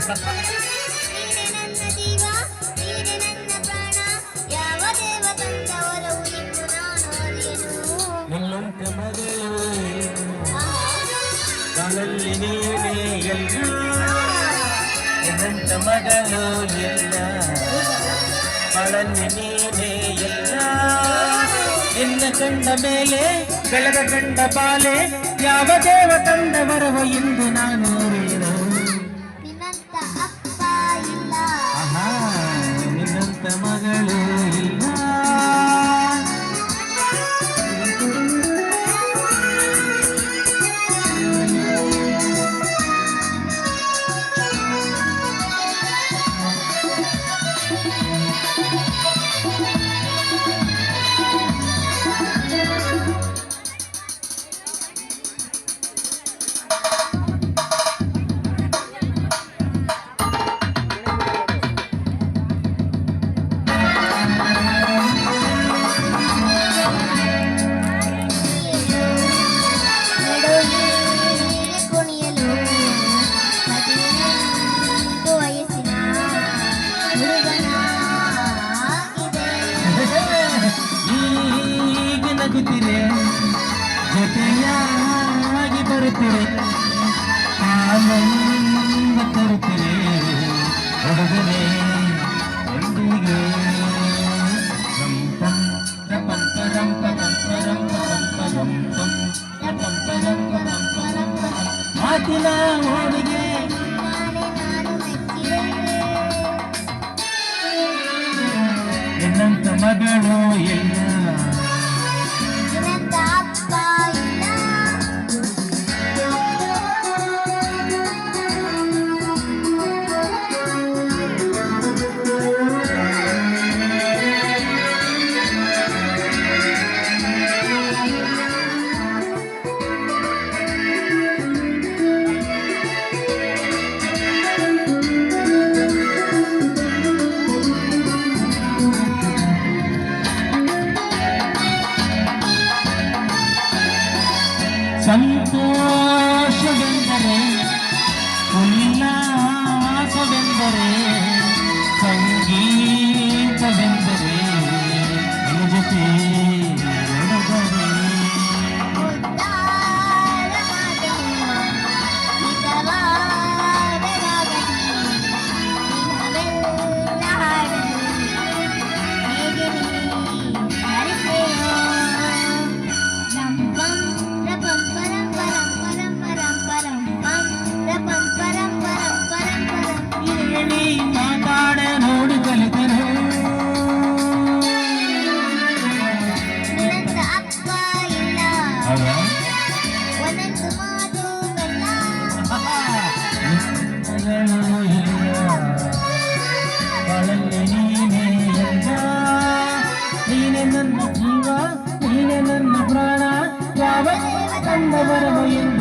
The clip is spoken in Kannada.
ನೀನೆ ನನ್ನ ಜೀವ, ನೀನೆ ನನ್ನ ಪ್ರಾಣ, ಯಾವ ದೇವ ತಂದವರವು ಎಂದು ನಾನು ಅರಿಯನು. ನಿನ್ನಂತ ಮಗಳು ಕಾಲಲ್ಲಿ ನೀನೇ ಎಲ್ಲ, ನಿನ್ನಂತ ಮಗಳು ಎಲ್ಲ ಕಾಲಲ್ಲಿ ನೀನೇ ಎಲ್ಲ. ನಿನ್ನ ಕಂಡ ಮೇಲೆ ಬೆಳಗ ಕಂಡ ಬಾಲೆ, ಯಾವ ದೇವ ತಂದವರವ ಎಂದು ನಾನು ಅರಿಯನು. ನಿನ್ನಂತ ಅಪ್ಪ ಇಲ್ಲ, ನಿನ್ನಂತ ಮಗಳು ಇಲ್ಲ. ಜೊತೆಯಾಗಿ ಬರುತ್ತೀರಿ, ಆನಂದ ತರುತ್ತೀರಿ ಹುಡುಗನೇ ಎಂದಿಗೆ. ಮಾತಿನ ಹೋಳಿಗೆ ನಿನ್ನಂತ ಮಗಳು ಎಲ್ಲ, ನಿನ್ನಂತ ಅಪ್ಪ ಇಲ್ಲ. ಸಂತೋಷವೆಂದರೆ ಉಲ್ಲಾಸವೆಂದರೆ ಸಂಗೀತವೆಂದರೆ ನಿನ್ನ ಜೊತೆ ನಡೆದರೆ. ಉದ್ದಾರ ಮಾತೆಯು ಹಿತವಾದ ರಾಗದಿ ದಿನವೆಲ್ಲ ಹಾಡಲು ಹೇಗೆ ನೀ ಹರಿಸೆಯೋ. ನಂ ಪಂ ರಪಂ ಪರಂ ಪರಂ ಪರಂ ಪರಂ ಪರಂ ಪಂ ರಪಂ ಪರಂ ಪರಂ ಪರಂ ಪರಂ. ಹೇಳಿ ಮಾತಾಡ ನೋಡಿ ಕಲಿತರು, ನಿನ್ನಂತ ಅಪ್ಪ ಇಲ್ಲ, ಒಂದೊಂದು ಮಾತು ಬೆಲ್ಲ. ಮಗಳು ಇಲ್ಲ, ಬಾಳಲ್ಲಿ ನೀನೇ ಎಲ್ಲ. ನೀನೆ ನನ್ನ ಜೀವ, ನೀನೆ ನನ್ನ ಪ್ರಾಣ, ಯಾವ ತಂದವರವ ಎಂದು